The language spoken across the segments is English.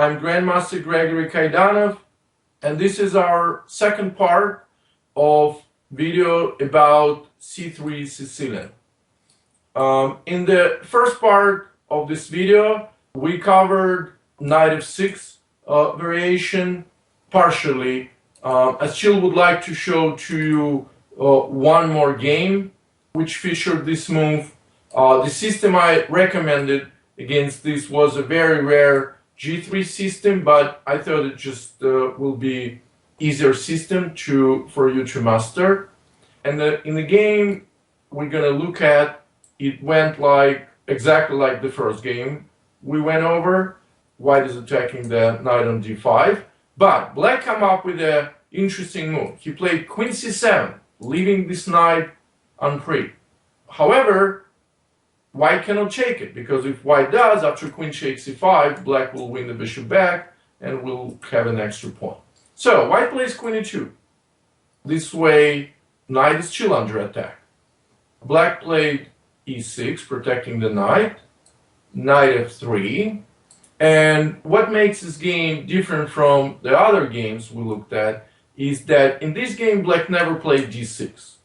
I'm Grandmaster Grigory Kaidanov, and this is our second part of video about C3 Sicilian. In the first part of this video, we covered knight f6 variation partially. Achille would like to show to you one more game which featured this move. The system I recommended against this was a very rare G3 system, but I thought it just will be easier system for you to master. And in the game we're gonna look at, it went exactly like the first game we went over. White is attacking the knight on d5, but black came up with an interesting move. He played queen c7, leaving this knight unfree. However, white cannot take it, because if white does, after queen takes c5, black will win the bishop back and will have an extra point. So white plays queen e2. This way, knight is still under attack. Black played e6, protecting the knight, knight f3. And what makes this game different from the other games we looked at is that in this game, black never played d6.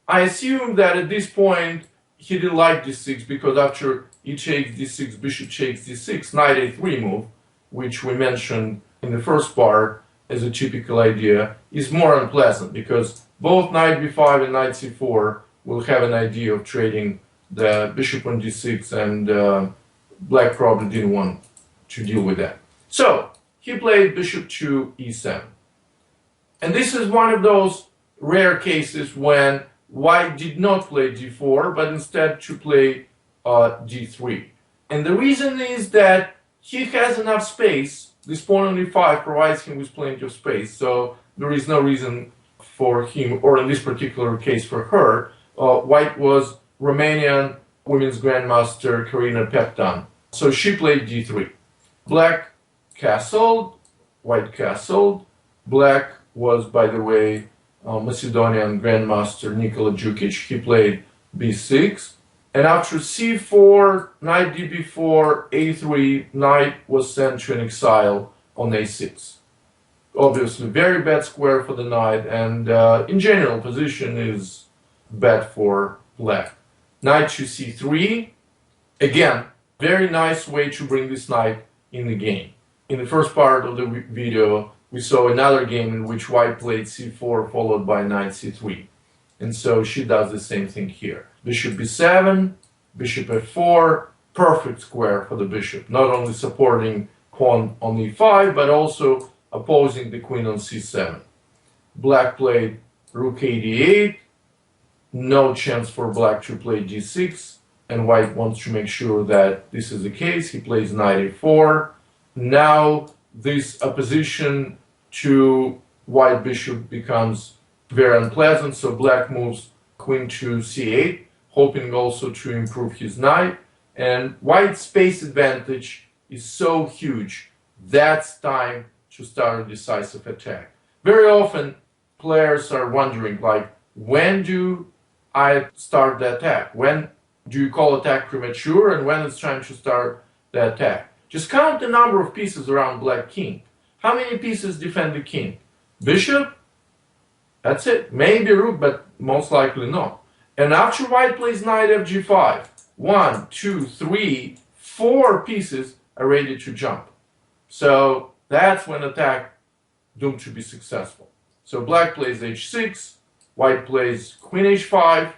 I assume that at this point, he didn't like d6 because after e takes d6, bishop takes d6, knight a3 move, which we mentioned in the first part as a typical idea, is more unpleasant because both knight b5 and knight c4 will have an idea of trading the bishop on d6, and black probably didn't want to deal with that. So he played bishop to e7. And this is one of those rare cases when white did not play d4, but instead to play d3. And the reason is that he has enough space. This pawn on e5 provides him with plenty of space, so there is no reason for him, or in this particular case for her. White was Romanian women's grandmaster Karina Peptan, so she played d3. Black castled, white castled. Black was, by the way, Macedonian grandmaster Nikola Djukic. He played b6, and after c4, knight db4, a3, knight was sent to an exile on a6. Obviously very bad square for the knight, and in general position is bad for black. Knight to c3, again very nice way to bring this knight in the game. In the first part of the video, we saw another game in which white played c4 followed by knight c3. And so she does the same thing here. Bishop b7, bishop f4, perfect square for the bishop. Not only supporting pawn on e5, but also opposing the queen on c7. Black played rook a8, no chance for black to play d6, and white wants to make sure that this is the case. He plays knight a4. Now this opposition to white bishop becomes very unpleasant, so black moves queen to c8, hoping also to improve his knight, and white's space advantage is so huge, that's time to start a decisive attack. Very often players are wondering, when do I start the attack? When do you call attack premature, and when it's time to start the attack? Just count the number of pieces around black king. How many pieces defend the king? Bishop? That's it. Maybe rook, but most likely not. And after white plays knight fg5, 1, 2, 3, 4 pieces are ready to jump. So that's when attack doomed to be successful. So black plays h6, white plays queen h5,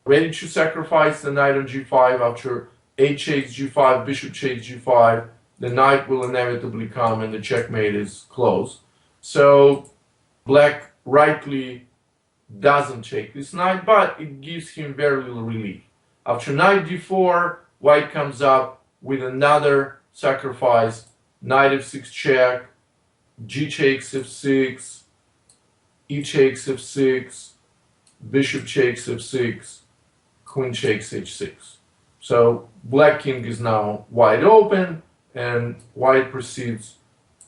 ready to sacrifice the knight on g5. After h takes g5, bishop takes g5, the knight will inevitably come and the checkmate is close. So black rightly doesn't take this knight, but it gives him very little relief. After knight d4, white comes up with another sacrifice, knight f6 check, g takes f6, e takes f6, bishop takes f6, queen takes h6. So black king is now wide open, and white proceeds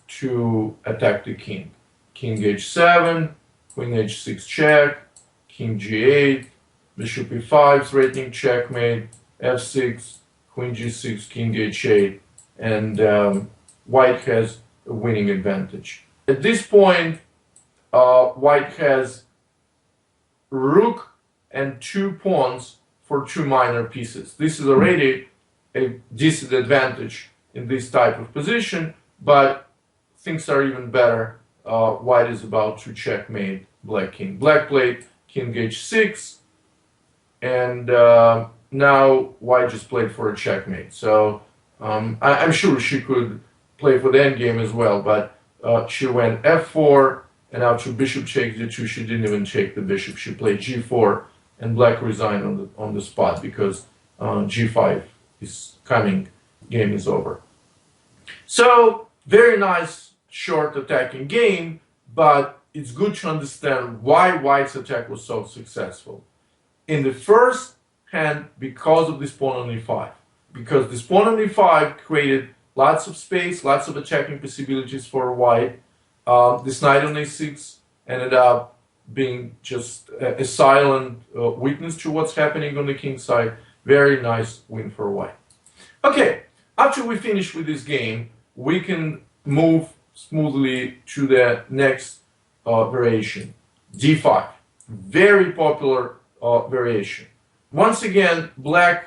to attack the king. King h7, queen h6 check, king g8, bishop e5 threatening checkmate, f6, queen g6, king h8, and white has a winning advantage. At this point, white has rook and 2 pawns for 2 minor pieces. This is already a decent advantage in this type of position, but things are even better. White is about to checkmate black king. Black played king h6, and now white just played for a checkmate. So I'm sure she could play for the endgame as well, but she went f4, and after bishop takes d2, she didn't even take the bishop. She played g4, and black resigned on the spot because g5 is coming, game is over. So very nice short attacking game, but it's good to understand why white's attack was so successful. In the first hand, because of this pawn on e5. Because this pawn on e5 created lots of space, lots of attacking possibilities for white. This knight on a6 ended up being just a silent witness to what's happening on the king side. Very nice win for white. Okay, after we finish with this game, we can move smoothly to the next variation, d5. Very popular variation. Once again, black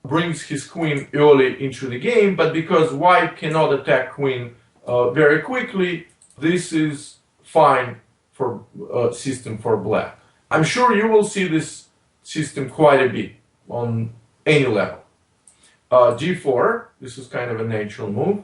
brings his queen early into the game, but because white cannot attack queen very quickly, this is fine for system for black. I'm sure you will see this system quite a bit on any level. d4, this is kind of a natural move.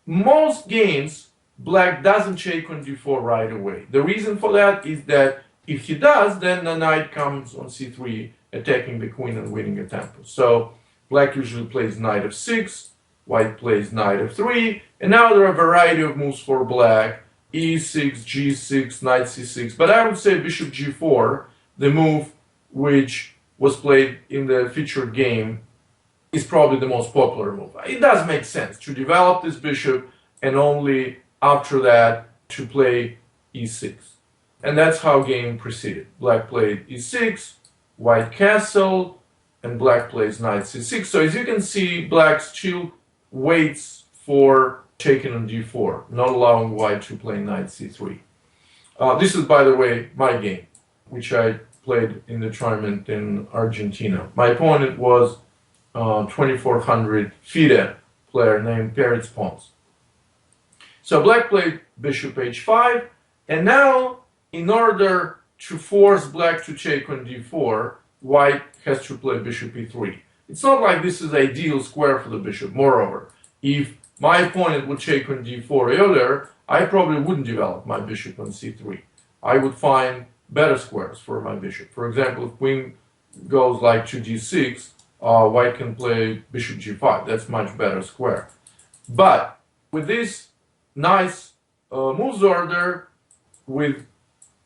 Most games, black doesn't check on d4 right away. The reason for that is that if he does, then the knight comes on c3, attacking the queen and winning a tempo. So black usually plays knight f6, white plays knight f3, and now there are a variety of moves for black, e6, g6, knight c6, but I would say bishop g4, the move which was played in the featured game, is probably the most popular move. It does make sense to develop this bishop and only after that to play e6. And that's how game proceeded. Black played e6, white castle, and black plays knight c6. So as you can see, black still waits for taking on d4, not allowing white to play knight c3. This is, by the way, my game, which I played in the tournament in Argentina. My opponent was 2400 FIDE player named Peretz Pons. So black played bishop h5, and now in order to force black to take on d4, white has to play bishop e3. It's not like this is ideal square for the bishop. Moreover, if my opponent would take on d4 earlier, I probably wouldn't develop my bishop on c3. I would find better squares for my bishop. For example, if queen goes like to d6, white can play bishop g5. That's much better square. But with this nice moves order, with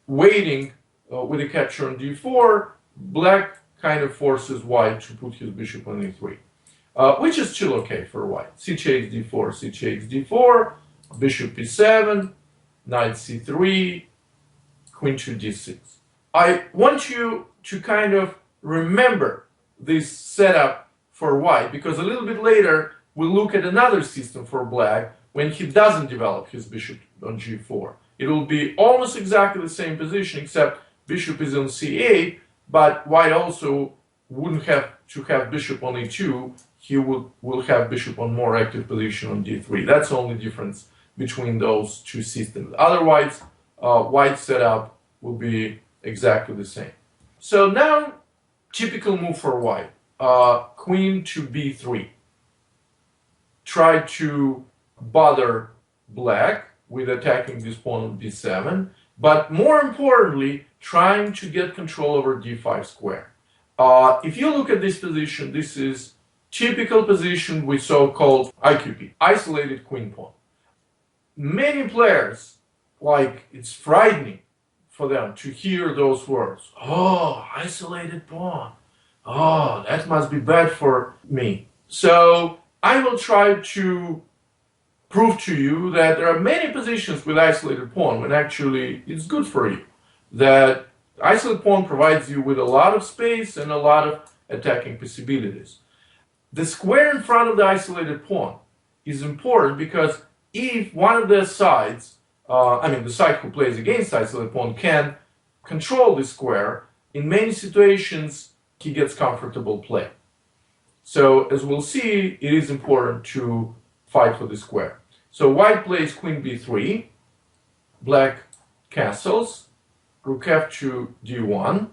waiting with a capture on d4, black kind of forces white to put his bishop on e3, which is still okay for white. c takes d4, c takes d4, bishop e7, knight c3, queen to d6. I want you to kind of remember this setup for white, because a little bit later we'll look at another system for black when he doesn't develop his bishop on g4. It will be almost exactly the same position, except bishop is on c8, but white also wouldn't have to have bishop on e2. He will have bishop on more active position on d3. That's the only difference between those two systems. Otherwise, white's setup will be exactly the same. So now, typical move for white, queen to b3. Try to bother black with attacking this pawn on b7, but more importantly, trying to get control over d5 square. If you look at this position, this is typical position with so-called IQP, isolated queen pawn. Many players, like, it's frightening for them to hear those words. Oh, isolated pawn. Oh, that must be bad for me. So I will try to prove to you that there are many positions with isolated pawn when actually it's good for you. That isolated pawn provides you with a lot of space and a lot of attacking possibilities. The square in front of the isolated pawn is important because if one of the sides, the side who plays against isolated pawn can control the square, in many situations he gets comfortable play. So as we'll see, it is important to fight for the square. So white plays queen b3, black castles, rook f2 d1,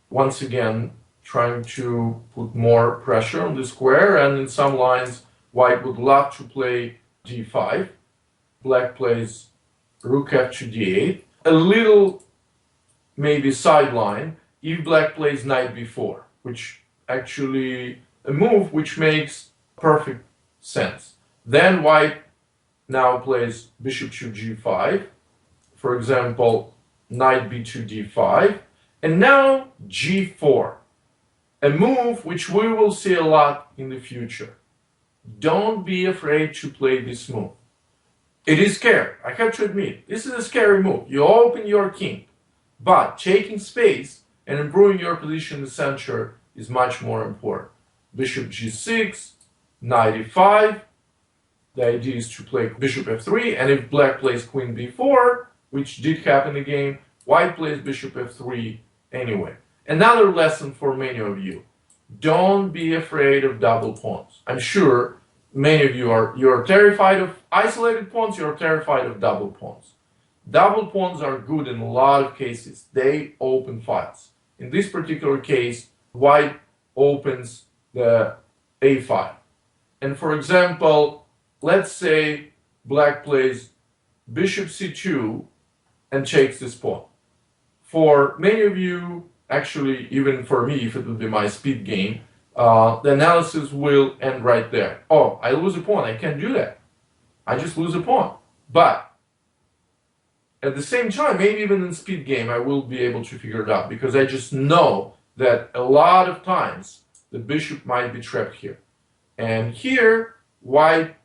once again trying to put more pressure on the square, and in some lines white would love to play d5. Black plays rook f2 d8, a little maybe sideline if black plays knight b4, which actually a move which makes perfect sense. Then white now plays bishop to g5, for example knight b2 d5, and now g4, a move which we will see a lot in the future. Don't be afraid to play this move. It is scary, I have to admit. This is a scary move. You open your king, but taking space and improving your position in the center is much more important. Bishop g6, knight e5. The idea is to play bishop f3, and if black plays queen b4, which did happen in the game, white plays bishop f3 anyway. Another lesson for many of you: don't be afraid of double pawns. I'm sure many of you you're terrified of isolated pawns, you're terrified of double pawns. Double pawns are good in a lot of cases. They open files. In this particular case, white opens the a file. And for example, let's say black plays bishop c2 and takes this pawn. For many of you, actually even for me, if it would be my speed game, the analysis will end right there. Oh, I lose a pawn, I can't do that. I just lose a pawn. But at the same time, maybe even in speed game, I will be able to figure it out, because I just know that a lot of times the bishop might be trapped here. And here, white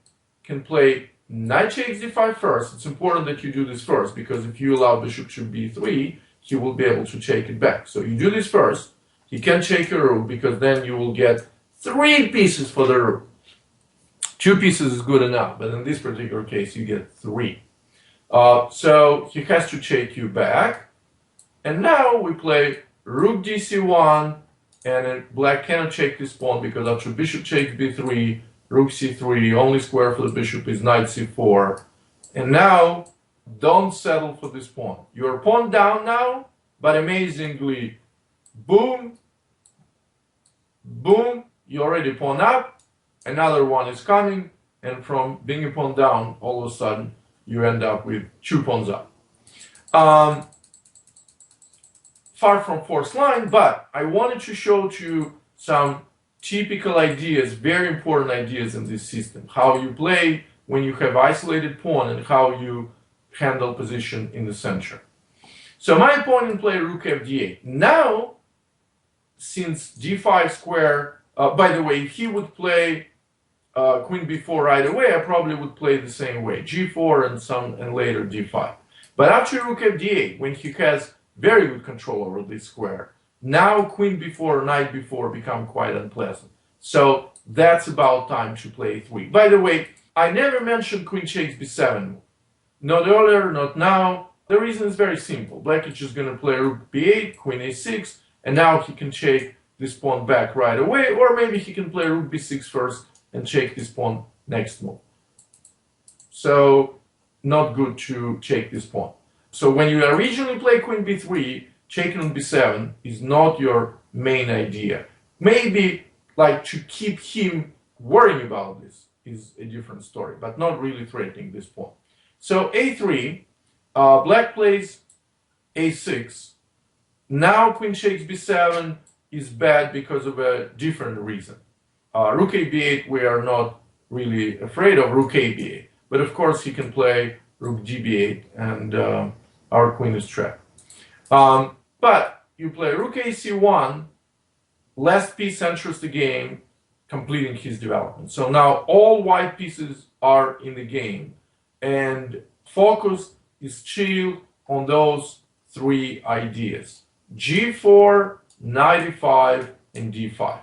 can play knight takes d5 first. It's important that you do this first, because if you allow bishop to b3, he will be able to take it back. So you do this first. He can take your rook, because then you will get 3 pieces for the rook. 2 pieces is good enough, but in this particular case, you get 3. So he has to take you back. And now we play rook dc1, and black cannot take this pawn, because after bishop takes b3, rook c3, only square for the bishop is knight c4. And now, don't settle for this pawn. You're pawn down now, but amazingly, boom, boom, you already pawn up, another one is coming, and from being a pawn down, all of a sudden, you end up with 2 pawns up. Far from forced line, but I wanted to show to you some typical ideas, very important ideas in this system. How you play when you have isolated pawn, and how you handle position in the center. So my opponent played rook f d8. Now, since d5 square, by the way, if he would play queen b4 right away, I probably would play the same way, g4 and later d5. But after rook f d8, when he has very good control over this square, now queen b4, knight b4 become quite unpleasant. So that's about time to play a3. By the way, I never mentioned queen takes b7 move. Not earlier, not now. The reason is very simple. Black is just going to play rook b8, queen a6, and now he can take this pawn back right away, or maybe he can play rook b6 first and take this pawn next move. So, not good to take this pawn. So when you originally play queen b3, taking on b7 is not your main idea. Maybe like to keep him worrying about this is a different story, but not really threatening this pawn. So a3, black plays a6. Now queen takes b7 is bad because of a different reason. Rook a b8 we are not really afraid of, rook a b8. But of course he can play rook gb8 and our queen is trapped. But you play rook ac1, last piece enters the game, completing his development. So now all white pieces are in the game, and focus is still on those 3 ideas: g4, knight e5, and d5.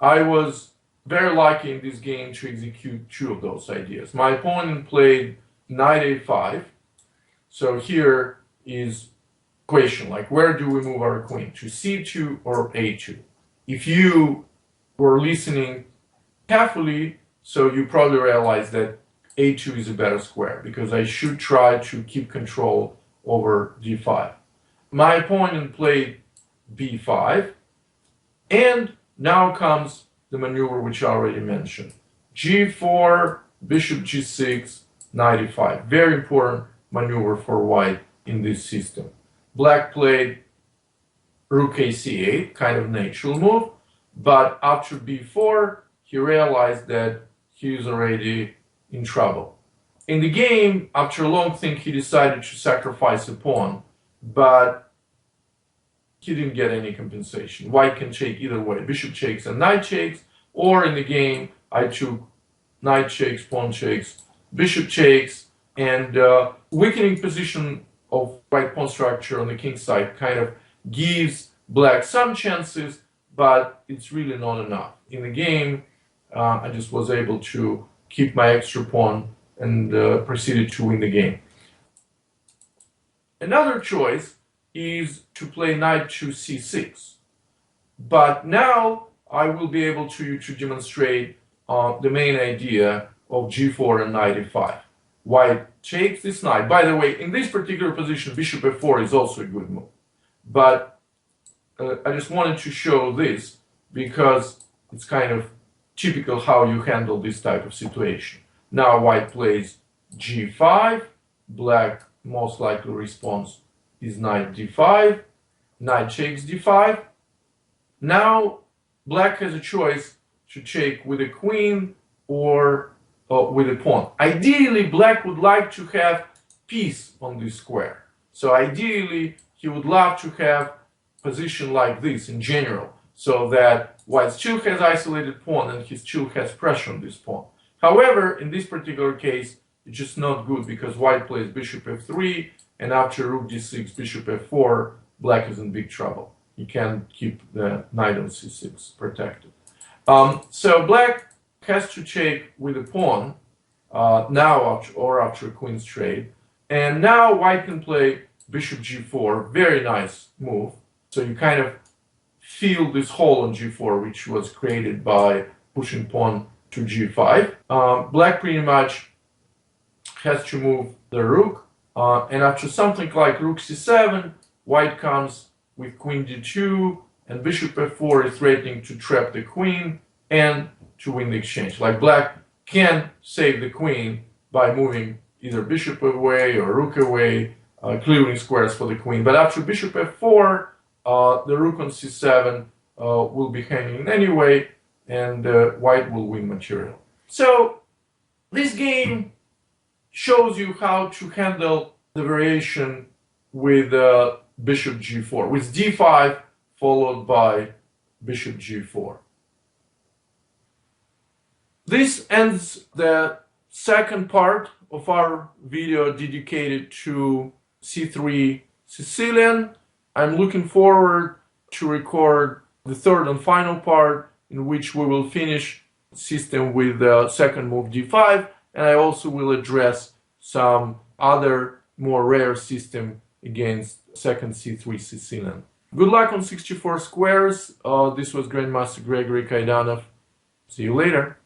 I was very likely in this game to execute two of those ideas. My opponent played knight a5. So here is question, like where do we move our queen? To c2 or a2? If you were listening carefully, so you probably realize that a2 is a better square, because I should try to keep control over d5. My opponent played b5, and now comes the maneuver which I already mentioned. g4, bishop g6, knight e5. Very important maneuver for white in this system. Black played rook a c8, kind of natural move, but after b4, he realized that he is already in trouble. In the game, after a long think, he decided to sacrifice a pawn, but he didn't get any compensation. White can take either way. Bishop takes and knight takes, or in the game, I took knight takes, pawn takes, bishop takes, and weakening position of white pawn structure on the king side kind of gives black some chances, but it's really not enough. In the game, I just was able to keep my extra pawn and proceeded to win the game. Another choice is to play knight to c6, but now I will be able to demonstrate the main idea of g4 and knight e5. White takes this knight. By the way, in this particular position, bishop f4 is also a good move, but I just wanted to show this because it's kind of typical how you handle this type of situation. Now white plays g5, black most likely response is knight d5, knight takes d5. Now black has a choice to take with a queen or with a pawn. Ideally, black would like to have peace on this square. So ideally, he would love to have position like this in general, so that white still has isolated pawn and he still has pressure on this pawn. However, in this particular case, it's just not good because white plays bishop f3, and after rook d6, bishop f4, black is in big trouble. He can't keep the knight on c6 protected. So black has to take with a pawn now after queen's trade, and now white can play bishop g4, very nice move. So you kind of feel this hole on g4, which was created by pushing pawn to g5. Black pretty much has to move the rook, and after something like rook c7, white comes with queen d2, and bishop f4 is threatening to trap the queen and to win the exchange. Like black can save the queen by moving either bishop away or rook away, clearing squares for the queen. But after bishop f4, the rook on c7 will be hanging anyway, and white will win material. So this game shows you how to handle the variation with bishop g4, with d5 followed by bishop g4. This ends the second part of our video dedicated to C3 Sicilian. I'm looking forward to record the third and final part, in which we will finish the system with the second move d5, and I also will address some other more rare system against second C3 Sicilian. Good luck on 64 squares. This was Grandmaster Grigory Kaidanov. See you later.